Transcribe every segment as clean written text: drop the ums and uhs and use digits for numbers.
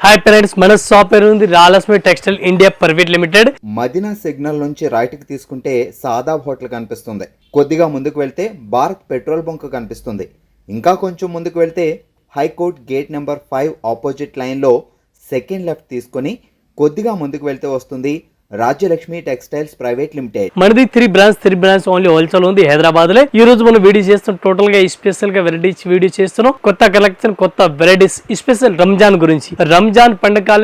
Hi parents, మన shop పేరు ఉంది Rajalakshmi textile India private limited. Madina signal నుంచి రైట్ కి తీసుకుంటే సాదాబ్ హోటల్ కనిపిస్తుంది. కొద్దిగా ముందుకు వెళ్తే భారత్ పెట్రోల్ బంక్ కనిపిస్తుంది. ఇంకా కొంచెం ముందుకు వెళ్తే హైకోర్ట్ గేట్ నెంబర్ 5 ఆపోజిట్ లైన్లో సెకండ్ లెఫ్ట్ తీసుకొని కొద్దిగా ముందుకు వెళ్తే వస్తుంది రాజ్యలక్ష్మి టెక్స్టైల్స్ ప్రైవేట్ లిమిటెడ్. మనది త్రీ బ్రాంచ్ ఓన్లీ హోల్సేల్ ఉంది హైదరాబాద్ లో. ఈ రోజు మనం వీడియో చేస్తున్నాం, టోటల్ గా స్పెషల్ గా వెరైటీస్ వీడియో చేస్తున్నాం. కొత్త కలెక్షన్, కొత్త వెరైటీస్, స్పెషల్ రంజాన్ గురించి. రంజాన్ పండుగ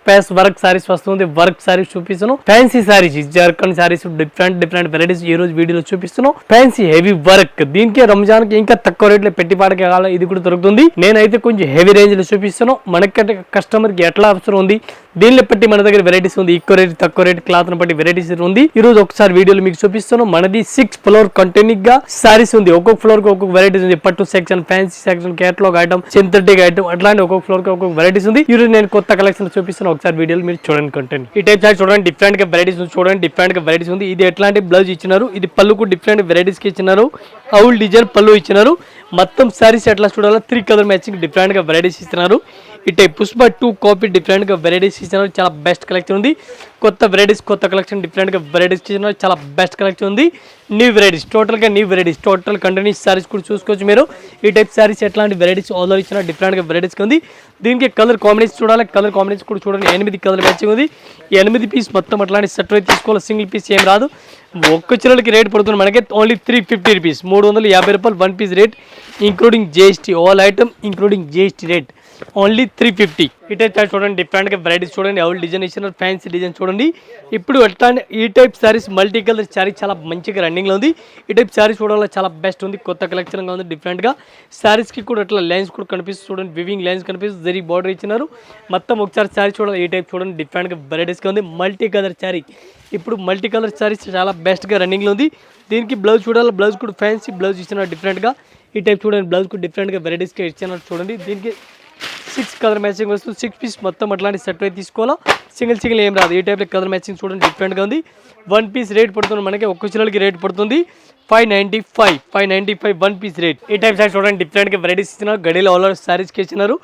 బెస్ట్ వర్క్ సారీస్ వస్తుంది. వర్క్ సారీస్ చూపిస్తున్నాం. Fancy saris, Jharkhand saris, different varieties ఈ రోజు వీడియోలో చూపిస్తున్నాం. ఫ్యాన్సీ హెవీ వర్క్, దీనికి రంజాన్ కి ఇంకా తక్కువ రేట్ లో పెట్టిపాటికి కావాలి, ఇది కూడా దొరుకుతుంది. నేనైతే కొంచెం హెవీ రేంజ్ లో చూపిస్తున్నాం. మనకంటే కస్టమర్ కి ఎట్లా అవసరం ఉంది, దీన్ని బట్టి మన దగ్గర వెరైటీస్ ఉంది. ఎక్కువ రేట్ తక్కువ రేట్ క్లాత్ బట్టి వెరైటీస్ ఉంది. ఈ రోజు ఒకసారి వీడియోలో మీకు చూపిస్తున్నాం. మనది 6 ఫ్లోర్ కంటిన్యూ గా సారీస్ ఉంది. ఒక్కొక్క ఫ్లోర్ కి ఒక్కొక్క వెరైటీస్ ఉంది. పట్టు section, fancy section, catalogue item, synthetic item, అట్లాంటి ఒక్కొక్క ఫ్లోర్ కి ఒక్కొక్క వెరైటీస్ ఉంది. ఈ రోజు నేను కొత్త కలెక్షన్ చూపిస్తున్నాను. ఒకసారి వీడియోలు మీరు చూడండి. కంటెంట్ ఈ టైప్ సారీ చూడండి, డిఫరెంట్ గా వెరైటీస్ ఉంది. చూడండి, డిఫరెంట్ గా వెరైటీస్ ఉంది. ఇది ఎట్లాంటి బ్లౌజ్ ఇచ్చినారు, ఇది పళ్ళుకు డిఫరెంట్ వెరైటీస్ కి ఇచ్చినారు. అవుల్ డిజైన్ పళ్ళు ఇచ్చినారు. మొత్తం సారీస్ ఎట్లా చూడాలో 3 కలర్ మ్యాచింగ్ డిఫరెంట్ గా వెరైటీస్ ఇస్తున్నారు. ఈ టైప్ పుష్ప 2 కాపీ డిఫరెంట్ గా వెరైటీస్ ఇచ్చినారు. చాలా బెస్ట్ కలెక్షన్ ఉంది. కొత్త వెరైటీస్, కొత్త కలెక్షన్, డిఫరెంట్ గా వెరైటీస్ ఇచ్చినారు. చాలా బెస్ట్ కలెక్షన్ ఉంది. న్యూ వెరైటీస్, టోటల్ గా new varieties, total continuous saris కూడా చూసుకోవచ్చు మీరు. ఈ టైప్ సారీస్ ఎట్లాంటి వెరైటీస్ ఆల్ ఇచ్చిన డిఫరెంట్ గా వెరైటీస్ ఉంది. దీనికి కలర్ కాంబినేషన్ చూడాలి. కలర్ కాంబినేషన్ కూడా చూడండి. 8 కలర్ మ్యాచింగ్ ఉంది. ఈ 8 పీస్ మొత్తం అట్లాంటి సెట్ అయితే తీసుకోవాలి. సింగిల్ పీస్ ఏం రాదు. ఒక్క చీరలకి రేట్ పడుతుంది మనకి ఓన్లీ 350 రూపీస్, 350 రూపాయలు 1 piece rate, including GST. All item including GST rate only 350. ఈ టైప్ సారీ చూడండి, డిఫరెంట్ గా వెరైటీస్ చూడండి. అవుల్ డిజైన్ ఇచ్చిన ఫ్యాన్సీ డిజైన్ చూడండి. ఇప్పుడు అట్లాంటి ఈ type saris multi colour sari చాలా మంచిగా రన్నింగ్ లో ఉంది. ఈ టైప్ సారీ చూడాలి, చాలా బెస్ట్ ఉంది. కొత్త కలెక్షన్ గా ఉంది. డిఫరెంట్ గా సారీస్ కి కూడా అట్లా లైన్స్ కూడా కనిపిస్తుంది. చూడండి, వివింగ్ లైన్స్ కనిపిస్తుంది. జరీ బార్డర్ ఇచ్చినారు. మొత్తం ఒకసారి సారీ చూడాలి. ఈ టైప్ చూడండి, డిఫరెంట్ గా వెరైటీస్ గా ఉంది. మల్టీ కలర్ సారీ, ఇప్పుడు మల్టీ కలర్ సారీస్ చాలా బెస్ట్ గా రన్నింగ్ లో ఉంది. దీనికి బ్లౌజ్ చూడాలి. బ్లౌజ్ కూడా ఫ్యాన్సీ బ్లౌజ్ ఇచ్చినారు డిఫరెంట్ గా. ఈ టైప్ చూడండి, బ్లౌజ్ కూడా డిఫరెంట్ గా వెరైటీస్ గా ఇచ్చినారు. చూడండి, దీనికి 6 కలర్ మ్యాచింగ్ వస్తుంది. 6 పీస్ మొత్తం అట్లాంటి సెట్ అయితే తీసుకోవాలా. సింగిల్ ఏం రాదు. ఈ టైప్లో కలర్ మ్యాచింగ్ చూడండి, డిఫరెంట్గా ఉంది. 1 పీస్ రేట్ పడుతుంది మనకి, ఒక్క చీరలకి రేట్ పడుతుంది 595 1 పీస్ రేట్. ఈ టైప్ సారీ చూడండి, డిఫరెంట్గా వెరైటీస్ ఇచ్చినారు. గడిలో ఆల్ ఓవర్ సారీస్కి ఇచ్చినారు.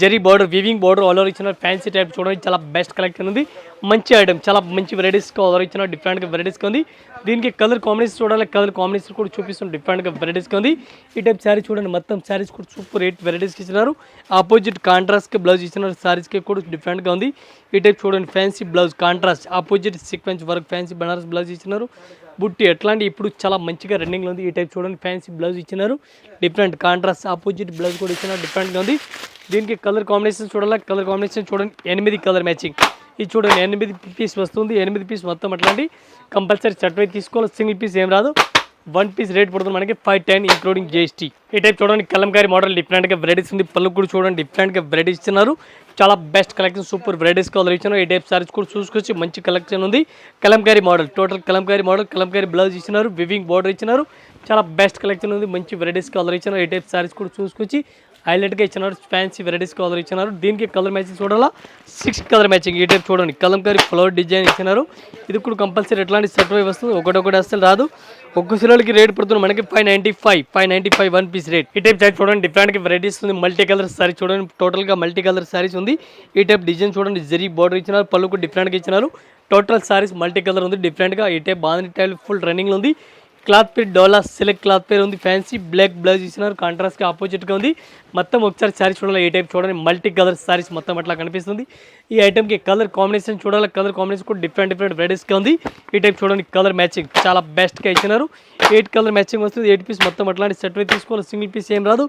Zari border, weaving border all over ఇచ్చినారు. ఫ్యాన్సీ టైప్ చూడండి, చాలా బెస్ట్ కలెక్షన్ ఉంది. మంచి ఐటమ్, చాలా మంచి వెరైటీస్కి ఆల్ ఓవర్ ఇచ్చినారు. డిఫరెంట్గా వెరైటీస్గా ఉంది. దీనికి కలర్ కాంబినేషన్ చూడాలి. కలర్ కాంబినేషన్ కూడా చూపిస్తుంది. డిఫరెంట్గా వెరైటీస్గా ఉంది. ఈ టైప్ సారీ చూడండి, మొత్తం సారీస్ కూడా సూపర్ రేట్ వెరైటీస్కి ఇచ్చినారు. ఆపోజిట్ కాంట్రాస్ట్కి బ్లౌజ్ ఇచ్చినారు. సారీస్కి కూడా డిఫరెంట్గా ఉంది. ఈ టైప్ చూడండి, fancy blouse contrast, opposite sequence work, fancy Banaras blouse ఇచ్చినారు. బుట్టి ఎట్లాంటి ఇప్పుడు చాలా మంచిగా రన్నింగ్లో ఉంది. ఈ టైప్ చూడండి, ఫ్యాన్సీ బ్లౌజ్ ఇచ్చినారు. డిఫరెంట్ కాంట్రాస్ట్ ఆపోజిట్ బ్లౌజ్ కూడా ఇచ్చినారు. డిఫరెంట్గా ఉంది. దీనికి కలర్ కాంబినేషన్ చూడాలి. కలర్ కాంబినేషన్ చూడండి, 8 కలర్ మ్యాచింగ్. ఇది చూడండి, 8 పీస్ వస్తుంది. 8 పీస్ మొత్తం అట్లాంటి కంపల్సరీ సెట్ అయితే తీసుకోవాలి. సింగిల్ పీస్ ఏం రాదు. 1 పీస్ రేట్ పడుతుంది మనకి 510 ఇంక్లూడింగ్ జిఎస్టీ. ఈ టైప్ చూడండి, కలంకారీ మోడల్ డిఫరెంట్గా వెరైటీస్ ఉంది. పళ్ళు కూడా చూడండి, డిఫరెంట్గా వెరైటీస్ ఇచ్చినారు. చాలా best collection, super varieties colour ఇచ్చినారు. ఈ టైప్ సారీస్ కూడా చూసుకొచ్చి మంచి కలెక్షన్ ఉంది. Kalamkari model, total Kalamkari model, Kalamkari blouse ఇచ్చినారు. వివింగ్ బార్డర్ ఇచ్చినారు. చాలా బెస్ట్ కలెక్షన్ ఉంది. మంచి వెరైటీస్ కలర్ ఇచ్చినారు. ఈ టైప్ సారీస్ కూడా చూసుకొచ్చి హైలైట్గా ఇచ్చినారు. ఫ్యాన్సీ వెరైటీస్ కలర్ ఇచ్చినారు. దీనికి కలర్ మ్యాచింగ్ చూడాలా, 6 కలర్ మ్యాచింగ్. ఈ టైప్ చూడండి, కలంకారీ ఫ్లవర్ డిజైన్ ఇచ్చినారు. ఇది కూడా కంపల్సరీ ఎట్లాంటి సెట్ వస్తుంది. ఒకటి అసలు రాదు. ఒక్క సిలర్కి రేట్ పడుతుంది మనకి 595 1 పీస్ రేట్. ఈ టైప్ సారీ చూడండి, డిఫరెంట్గా వెరైటీస్ ఉంది. మల్టీ కలర్ సారీ చూడండి, టోటల్గా మల్టీ కలర్ సారీస్ ఉంది. ఈ టైప్ డిజైన్ చూడండి, జరీ బార్డర్ ఇచ్చినారు. పళ్ళుకు డిఫరెంట్గా ఇచ్చినారు. టోటల్ సారీస్ మల్టీ కలర్ ఉంది. డిఫరెంట్గా ఈ టైప్ బాగుంది. టైల్ ఫుల్ రన్నింగ్లో ఉంది. క్లాత్ పేరు డోలా సిల్క్ క్లాత్ పేరు ఉంది. ఫ్యాన్సీ బ్లాక్ బ్లౌజ్ ఇచ్చినారు. కాంట్రాస్ట్కి ఆపోజిట్గా ఉంది. మొత్తం ఒకసారి సారీ చూడాలి. ఈ టైప్ చూడండి, మల్టీ కలర్ సారీస్ మొత్తం అట్లా కనిపిస్తుంది. ఈ ఐటమ్కి కలర్ కాంబినేషన్ చూడాలి. కలర్ కాంబినేషన్ కూడా డిఫరెంట్ వెరైటీస్గా ఉంది. ఈ టైప్ చూడండి, కలర్ మ్యాచింగ్ చాలా బెస్ట్గా ఇచ్చినారు. 8 కలర్ మ్యాచింగ్ వస్తుంది. 8 పీస్ మొత్తం అట్లాంటి సెట్ అయితే తీసుకోవాలి. సింగిల్ పీస్ ఏం రాదు.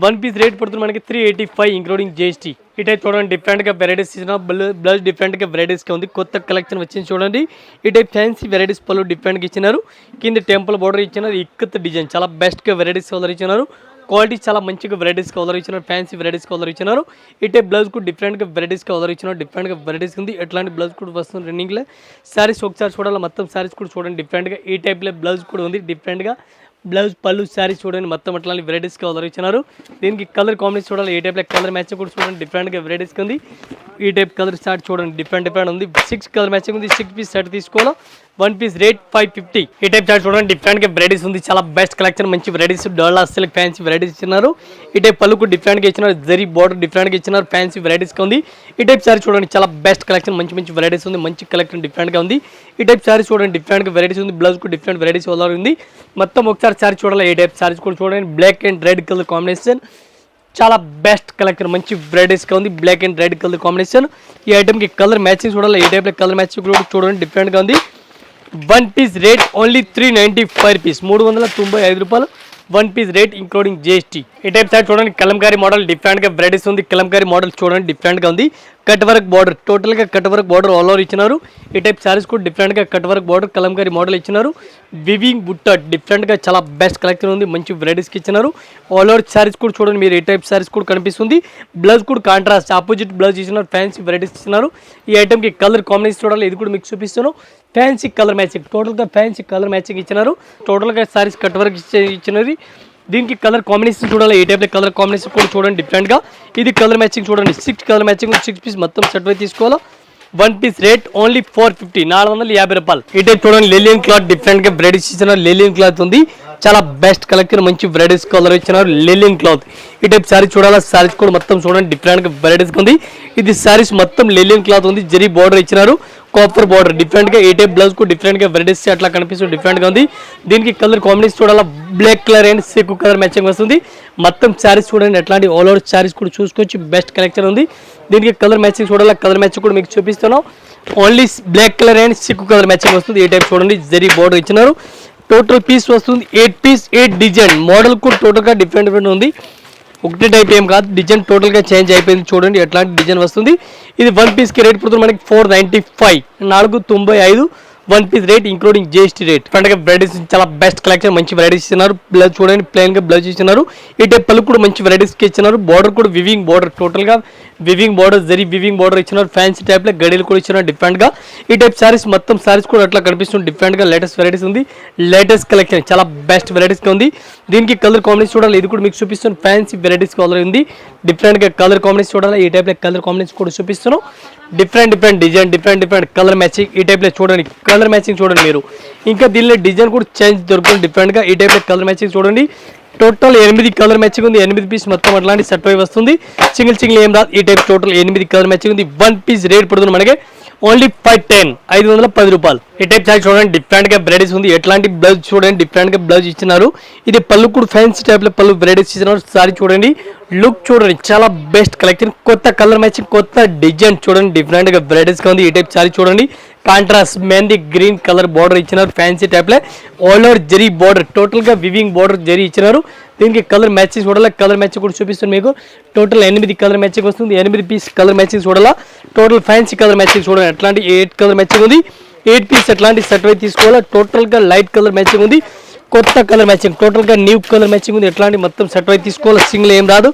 1 పీస్ రేట్ పడుతుంది మనకి 385 ఇంక్లూడింగ్ జిఎస్టీ. ఈ టైప్ చూడండి, డిఫరెంట్గా వెరైటీస్ ఇచ్చిన. బ్లౌజ్ డిఫరెంట్గా వెరైటీస్గా ఉంది. కొత్త కలెక్షన్ వచ్చింది చూడండి. ఈ టైప్ ఫ్యాన్సీ వెరైటీస్ పళ్ళు డిఫరెంట్గా ఇచ్చినారు. కింద టెంపుల్ బార్డర్ ఇచ్చినారు. ఇక్కత్ డిజైన్ చాలా బెస్ట్గా వెరైటీస్ కలర్ ఇచ్చినారు. క్వాలిటీ చాలా మంచిగా వెరైటీస్ కలర్ ఇచ్చినారు. ఫ్యాన్సీ వెరైటీస్ కలర్ ఇచ్చినారు. ఈ టైప్ బ్లౌజ్ కూడా డిఫరెంట్గా వెరైటీస్ కలర్ ఇచ్చినారు. డిఫరెంట్గా వెరైటీస్ ఉంది. ఎట్లాంటి బ్లౌజ్ కూడా వస్తుంది రన్నింగ్లో. సారీస్ ఒకసారి చూడాలి. మొత్తం సారీస్ కూడా చూడండి, డిఫరెంట్గా ఈ టైప్లో బ్లౌజ్ కూడా ఉంది. డిఫరెంట్గా బ్లౌజ్ పళ్ళు సారీ చూడండి, మొత్తం అట్లాంటి వెరైటీస్ కలర్ ఇచ్చినారు. దీనికి కలర్ కాంబినేషన్ చూడాలి. ఈ టైప్లో కలర్ మ్యాచింగ్ కూడా చూడండి, డిఫరెంట్గా వెరైటీస్కి ఉంది. ఈ టైప్ కలర్ స్టార్ట్ చూడండి, డిఫరెంట్ ఉంది. 6 కలర్ మ్యాచింగ్ ఉంది. 6 పీస్ సెట్ తీసుకోవాలా. One piece rate 550. ఈ టైప్ చార్ట్ చూడండి డిఫరెంట్ గా వెరైటీస్ ఉంది, చాలా బెస్ట్ కలెక్షన్, మంచి varieties, Dola silk fancy varieties ఇచ్చినారు. ఈ టైప్ పళ్ళుకు డిఫరెంట్ గా ఇచ్చినారు, జరీ బోర్డర్ డిఫరెంట్ గా ఇచ్చినారు, ఫ్యాన్సీ వెరైటీస్ గా ఉంది. ఈ టైప్ సారీ చూడండి చాలా బెస్ట్ కలెక్షన్, మంచి మంచి వెరైటీస్ ఉంది, మంచి కలెక్షన్ డిఫరెంట్ గా ఉంది. ఈ టైప్ సారీ చూడండి డిఫరెంట్ గా వెరైటీస్ ఉంది, బ్లౌజ్ కు డిఫరెంట్ వెరైటీస్ ఉంది. మొత్తం ఒకసారి సారీ చూడాలి. ఈ టైప్ సారీస్ కూడా చూడండి, black and red colour combination, చాలా బెస్ట్ కలెక్షన్, మంచి వెరైటీస్గా ఉంది, black and red colour combination. ఈ ఐటమ్కి కలర్ మ్యాచింగ్ చూడాలి, ఈ టైప్లో కలర్ మ్యాచింగ్ కూడా చూడండి డిఫరెంట్గా ఉంది. One piece rate only 395 rupees, 395 రూపాయలు one piece rate including GST. ఈ టైప్ సార్ చూడండి కలంకారీ మోడల్ డిఫరెంట్గా వెరైటీస్ ఉంది, కలంకారీ మోడల్ చూడండి డిఫరెంట్గా ఉంది. కట్ వర్క్ బార్డర్, టోటల్గా cut work border all over ఇచ్చినారు. ఈ టైప్ సారీస్ కూడా డిఫరెంట్గా cut work border Kalamkari model ఇచ్చినారు. వివింగ్ బుట్ట డిఫరెంట్గా చాలా బెస్ట్ కలెక్షన్ ఉంది, మంచి వెరైటీస్కి ఇచ్చినారు. ఆల్ ఓవర్ సారీస్ కూడా చూడండి మీరు, ఈ టైప్ సారీస్ కూడా కనిపిస్తుంది. బ్లౌజ్ కూడా కాంట్రాస్ట్ ఆపోజిట్ బ్లౌజ్ ఇచ్చినారు, ఫ్యాన్సీ వెరైటీస్ ఇచ్చినారు. ఈ ఐటమ్కి కలర్ కాంబినేషన్ చూడాలి, ఇది కూడా మీకు చూపిస్తాను. ఫ్యాన్సీ కలర్ మ్యాచింగ్, టోటల్గా ఫ్యాన్సీ కలర్ మ్యాచింగ్ ఇచ్చినారు. టోటల్గా సారీస్ కట్ వర్క్ ఇచ్చినది. దీనికి కలర్ కాంబినేషన్ చూడాలి, ఈ టైప్లో కలర్ కాంబినేషన్ కూడా చూడండి డిఫరెంట్గా. ఇది కలర్ మ్యాచింగ్ చూడండి, 6 కలర్ మ్యాచింగ్, 6 పీస్ మొత్తం సెట్ అయి తీసుకోవాలా. వన్ పీస్ రేట్ ఓన్లీ 450, 450 రూపాయలు. ఈ టైప్ చూడండి లెలియన్ క్లాత్ డిఫరెంట్గా వెరైటీస్ ఇచ్చినారు, లెలియన్ క్లాత్ ఉంది, చాలా బెస్ట్ కలెక్షన్, మంచి వెరైటీస్ కలర్ ఇచ్చినారు, లెలియన్ క్లాత్. ఈ టైప్ సారీ చూడాలా, సారీస్ కూడా మొత్తం చూడండి డిఫరెంట్గా వెరైటీస్ ఉంది. ఇది సారీస్ మొత్తం లెలియన్ క్లాత్ ఉంది, జరీ బార్డర్ ఇచ్చినారు, కాపర్ బార్డర్ డిఫరెంట్గా. ఈ టైప్ బ్లౌజ్ కూడా డిఫరెంట్గా వెరైటీస్ అట్లా కనిపిస్తుంది, డిఫరెంట్గా ఉంది. దీనికి కలర్ కాంబినేషన్ చూడాలా, బ్లాక్ కలర్ అండ్ సిక్కు కలర్ మ్యాచింగ్ వస్తుంది. మొత్తం శారీస్ చూడండి ఎట్లాంటి ఆల్ ఓవర్ శారీస్ కూడా చూసుకోవచ్చు, బెస్ట్ కలెక్షన్ ఉంది. దీనికి కలర్ మ్యాచింగ్ చూడాలా, కలర్ మ్యాచింగ్ కూడా మీకు చూపిస్తున్నాం. ఓన్లీ బ్లాక్ కలర్ అండ్ సిక్కు కలర్ మ్యాచింగ్ వస్తుంది. ఈ టైప్ చూడండి జరీ బార్డర్ ఇచ్చినారు. టోటల్ పీస్ వస్తుంది 8 పీస్, 8 డిజైన్. మోడల్ కూడా టోటల్గా డిఫరెంట్ ఉంది, ఒకటే టైప్ ఏం కాదు, డిజైన్ టోటల్గా చేంజ్ అయిపోయింది. చూడండి ఎట్లాంటి డిజైన్ వస్తుంది. ఇది వన్ పీస్కి రేట్ పడుతుంది మనకి 495, 495 one piece rate including GST rate. పండుగ వెరైటీస్ చాలా బెస్ట్ కలెక్షన్, మంచి వెరైటీస్ ఇచ్చినారు. బ్లౌజ్ చూడండి ప్లెయిన్ గా బ్లౌజ్ ఇచ్చినారు. ఈ టైప్ పళ్ళు కూడా మంచి వెరైటీస్ ఇచ్చినారు. బార్డర్ కూడా వివింగ్ బార్డర్, టోటల్ గా weaving border, zari weaving border ఇచ్చినారు. ఫ్యాన్సీ టైప్ లో గడియలు కూడా ఇచ్చినారు డిఫరెంట్ గా. ఈ టైప్ సారీస్ మొత్తం సారీస్ కూడా అట్లా కనిపిస్తుంది, డిఫరెంట్ గా లేటెస్ట్ వెరైటీస్ ఉంది, లేటెస్ట్ కలెక్షన్, చాలా బెస్ట్ వెరైటీస్ గా ఉంది. దీనికి కలర్ కాంబినేషన్ చూడాలి, ఇది కూడా మీకు చూపిస్తున్నాను, ఫ్యాన్సీ వెరైటీస్ కలర్ ఉంది, డిఫరెంట్ గా కలర్ కాంబినేషన్ చూడాలి. ఈ టైప్ లో కలర్ కాంబినేషన్ కూడా చూపిస్తున్నాం, different design, different colour matching. ఈ టైప్లో చూడండి కలర్ మ్యాచింగ్ చూడండి మీరు, ఇంకా దీనిలో డిజైన్ కూడా చేంజ్ దొరుకుతుంది డిఫరెంట్గా. ఈ టైప్లో కలర్ మ్యాచింగ్ చూడండి, టోటల్ 8 కలర్ మ్యాచింగ్ ఉంది, 8 పీస్ మొత్తం అట్లాంటి సెట్ అయి వస్తుంది, సింగిల్ ఏం రాదు. ఈ టైప్ టోటల్ 8 కలర్ మ్యాచింగ్ ఉంది. వన్ పీస్ రేట్ పడుతుంది మనకి ఓన్లీ 510 రూపాయలు. ఈ టైప్ సారీ చూడండి డిఫరెంట్ గా వెరైటీస్ ఉంది, ఎట్లాంటి బ్లౌజ్ చూడండి డిఫరెంట్ గా బ్లౌజ్ ఇచ్చినారు. ఇది పళ్ళు కూడా ఫ్యాన్సీ టైప్ లో పళ్ళు వెరైటీస్ ఇచ్చినారు. సారీ చూడండి, లుక్ చూడండి, చాలా బెస్ట్ కలెక్షన్, కొత్త కలర్ మ్యాచింగ్, కొత్త డిజైన్ చూడండి డిఫరెంట్ గా వెరైటీస్ గా ఉంది. ఈ టైప్ సారీ చూడండి contrast mehndi green colour border ఇచ్చినారు, ఫ్యాన్సీ టైప్ లో all over zari border, total గా వివింగ్ బార్డర్ జరీ ఇచ్చినారు. దీనికి కలర్ మ్యాచింగ్ చూడాలా, కలర్ మ్యాచింగ్ కూడా చూపిస్తుంది మీకు. టోటల్ 8 కలర్ మ్యాచింగ్ వస్తుంది, 8 పీస్ కలర్ మ్యాచింగ్ చూడాలా. టోటల్ ఫ్యాన్సీ కలర్ మ్యాచింగ్ చూడండి, అట్లాంటి 8 కలర్ మ్యాచింగ్ ఉంది, 8 పీస్ అట్లాంటి సెట్ అయి తీసుకోవాలా. టోటల్ గా లైట్ కలర్ మ్యాచింగ్ ఉంది, కొత్త కలర్ మ్యాచింగ్, టోటల్ గా న్యూ కలర్ మ్యాచింగ్ ఉంది, ఎట్లాంటి మొత్తం సెట్ అయి తీసుకోవాలి, సింగిల్ ఏం రాదు.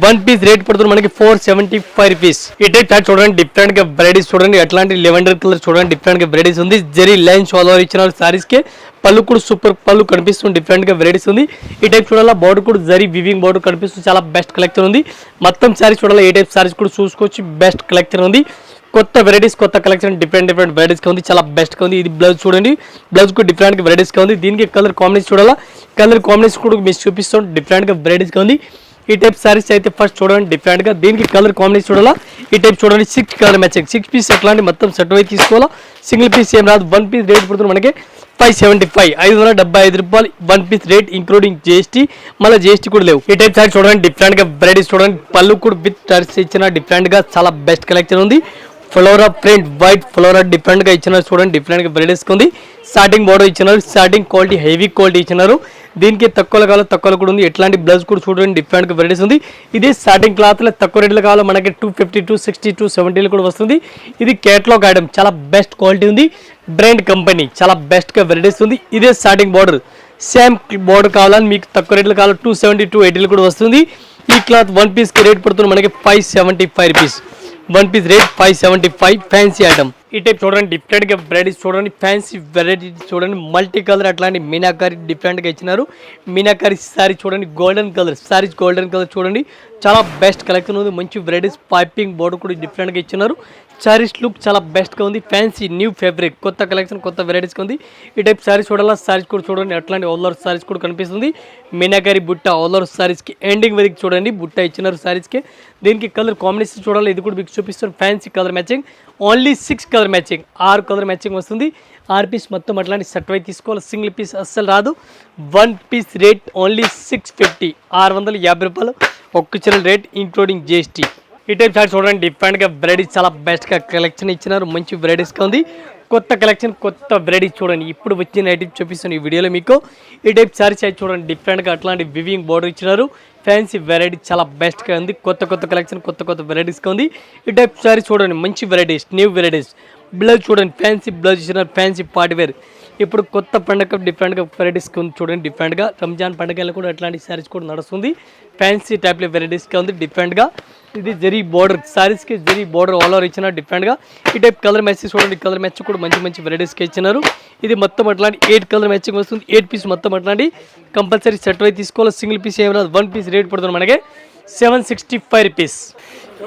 వన్ పీస్ రేట్ పడుతుంది మనకి 475 రూపీస్. ఈ టైప్ చూడండి డిఫరెంట్ గా వెరైటీస్ చూడండి, అట్లాంటి లెవెండర్ కలర్ చూడండి డిఫరెంట్ గా వెరైటీస్ ఉంది, జరీ లైన్స్ ఆల్ ఓవర్ ఇచ్చిన సారీస్ కి. పళ్ళు కూడా సూపర్ పళ్ళు కనిపిస్తుంది, డిఫరెంట్ గా వెరైటీస్ ఉంది. ఈ టైప్ చూడాలా, బార్డర్ కూడా జరీ వివింగ్ బార్డర్ కనిపిస్తుంది, చాలా బెస్ట్ కలెక్షన్ ఉంది. మొత్తం సారీస్ చూడాలా, ఈ టైప్ సారీస్ కూడా చూసుకోవచ్చు, బెస్ట్ కలెక్షన్ ఉంది, కొత్త వెరైటీస్, కొత్త కలెక్షన్, డిఫరెంట్ వెరైటీస్ గా ఉంది, చాలా బెస్ట్ గా ఉంది. ఇది బ్లౌజ్ చూడండి, బ్లౌజ్ కూడా డిఫరెంట్ గా వెరైటీస్ గా ఉంది. దీనికి కలర్ కాంబినేషన్ చూడాలా, కలర్ కాంబినేషన్ కూడా మీకు చూపిస్తాం, డిఫరెంట్ గా వెరైటీస్ గా ఉంది. ఈ టైప్ సారీస్ అయితే ఫస్ట్ చూడండి డిఫరెంట్ గా, దీనికి కలర్ కాంబినేషన్ చూడాలా. ఈ టైప్ చూడండి 6 కలర్ మ్యాచింగ్, 6 పీస్ ఎట్లాంటి మొత్తం సెట్ అయి తీసుకోవాలా, సింగిల్ పీస్ ఏం రాదు. వన్ పీస్ రేట్ పడుతుంది మనకి 575, 575 రూపాయలు one piece rate including GST, మళ్ళీ GST కూడా లేవు. ఈ టైప్ సారీ చూడండి డిఫరెంట్ గా వెరైటీస్ చూడండి, పళ్ళు కూడా విత్ టర్స్ ఇచ్చిన డిఫరెంట్ గా చాలా బెస్ట్ కలెక్షన్ ఉంది. Flora print white flora different గా ఇచ్చినారు, చూడండి డిఫరెంట్ గా వెరైటీస్ ఉంది. స్టార్టింగ్ బార్డర్ ఇచ్చినారు, స్టార్టింగ్ క్వాలిటీ హెవీ క్వాలిటీ ఇచ్చినారు. దీనికి తక్కువలో కావాలి, తక్కువలో కూడా ఉంది, ఎట్లాంటి బ్లౌజ్ కూడా చూడండి డిఫరెంట్ గా వెరైటీస్ ఉంది. ఇది స్టార్టింగ్ క్లాత్ లో తక్కువ రేట్లో కావాలి మనకి 250, 260, 270 కూడా వస్తుంది. ఇది కేటలాగ్ ఐటమ్, చాలా బెస్ట్ క్వాలిటీ ఉంది, బ్రాండ్ కంపెనీ, చాలా బెస్ట్ గా వెరైటీస్ ఉంది. ఇదే స్టార్టింగ్ బార్డర్, సేమ్ బార్డర్ కావాలని మీకు తక్కువ రేట్లో కావాలి 270, 280 కూడా వస్తుంది. ఈ క్లాత్ వన్ పీస్ కి రేట్ పడుతుంది మనకి 575 rupees. One piece rate 575 fancy item. ఈ టైప్ చూడండి డిఫరెంట్గా వెరైటీస్ చూడండి, ఫ్యాన్సీ వెరైటీ చూడండి, మల్టీ కలర్ అట్లాంటి మీనాకారి డిఫరెంట్గా ఇచ్చినారు. మీనాకారి శారీ చూడండి, golden colour saris, golden colour చూడండి, చాలా బెస్ట్ కలెక్షన్ ఉంది. మంచి వెరైటీస్, పైపింగ్ బోర్డర్ కూడా డిఫరెంట్గా ఇచ్చినారు. శారీస్ లుక్ చాలా బెస్ట్గా ఉంది. ఫ్యాన్సీ న్యూ ఫ్యాబ్రిక్, కొత్త కలెక్షన్, కొత్త వెరైటీస్గా ఉంది. ఈ టైప్ శారీస్ చూడాలా, శారీస్ కూడా చూడండి అట్లాంటి ఆల్ శారీస్ కూడా కనిపిస్తుంది. మీనాకారి బుట్ట ఆల్ శారీస్కి ఎండింగ్ వరకు చూడండి బుట్ట ఇచ్చినారు శారీస్కి. దీనికి కలర్ కాంబినేషన్ చూడాలి, ఇది కూడా మీకు చూపిస్తాను. Fancy colour matching, only 6 colour matching, 6 colour matching వస్తుంది. 6 పీస్ మొత్తం అట్లాంటి సెట్ వై తీసుకోవాలి, సింగిల్ పీస్ అస్సలు రాదు. 1 పీస్ రేట్ ఓన్లీ 650, 650 రూపాయలు ఒక్క చీర రేట్ ఇంక్లూడింగ్ జిఎస్టీ. ఈ టైప్ సారీ చూడండి డిఫరెంట్గా వెరైటీస్ చాలా బెస్ట్గా కలెక్షన్ ఇచ్చినారు. మంచి వెరైటీస్గా ఉంది, కొత్త కలెక్షన్, కొత్త వెరైటీస్ చూడండి. ఇప్పుడు వచ్చిన ఐటమ్స్ చూపిస్తాను ఈ వీడియోలో మీకు. ఈ టైప్ సారీ సైజ్ చూడండి డిఫరెంట్గా అట్లాంటి వివింగ్ బోర్డర్ ఇచ్చినారు. ఫ్యాన్సీ వెరైటీ చాలా బెస్ట్గా ఉంది, కొత్త కొత్త కలెక్షన్, కొత్త కొత్త వెరైటీస్గా ఉంది. ఈ టైప్ సారీ చూడండి మంచి వెరైటీస్, న్యూ వెరైటీస్. బ్లౌజ్ చూడండి ఫ్యాన్సీ బ్లౌజ్ ఇచ్చినారు, ఫ్యాన్సీ పార్టీ వేర్. ఇప్పుడు కొత్త పండుగ డిఫరెంట్గా వెరైటీస్గా ఉంది చూడండి. డిఫరెంట్గా రంజాన్ పండుగలో కూడా అట్లాంటి శారీస్ కూడా నడుస్తుంది. ఫ్యాన్సీ టైప్లో వెరైటీస్గా ఉంది డిఫరెంట్గా. ఇది జరీ బోర్డర్ శారీస్కి, జరీ బోర్డర్ ఆల్ ఓవర్ ఇచ్చినారు డిఫరెంట్గా. ఈ టైప్ కలర్ మ్యాచెస్ చూడండి, కలర్ మ్యాచ్ కూడా మంచి మంచి వెరైటీస్కి ఇచ్చినారు. ఇది మొత్తం అట్లాంటి 8 కలర్ మ్యాచింగ్ వస్తుంది. 8 పీస్ మొత్తం అట్లాంటి కంపల్సరీ సెట్ అయి తీసుకోవాలి, సింగిల్ పీస్ ఏం రాదు. 1 పీస్ రేట్ పడుతుంది మనకి 765 రూపీస్.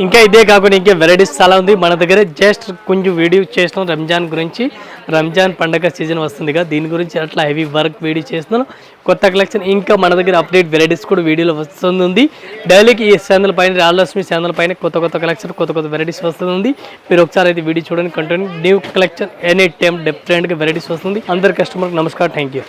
ఇంకా ఇదే కాకుండా ఇంకే వెరైటీస్ చాలా ఉంది మన దగ్గర. జస్ట్ కొంచెం వీడియో చేస్తున్నాం రంజాన్ గురించి. రంజాన్ పండగ సీజన్ వస్తుందిగా, దీని గురించి అట్లా హెవీ వర్క్ వీడియో చేస్తున్నాను. కొత్త కలెక్షన్ ఇంకా మన దగ్గర అప్డేట్ వెరైటీస్ కూడా వీడియోలో వస్తుంది. డైలీకి ఈ ఛానల్ పైన, ఆల్రస్మి ఛానల్ పైన కొత్త కొత్త కలెక్షన్, కొత్త కొత్త వెరైటీస్ వస్తుంది. మీరు ఒకసారి అయితే వీడియో చూడండి. Continue new collection any time డిఫరెంట్గా వెరైటీస్ వస్తుంది. అందరి కస్టమర్కి నమస్కారం, థ్యాంక్ యూ.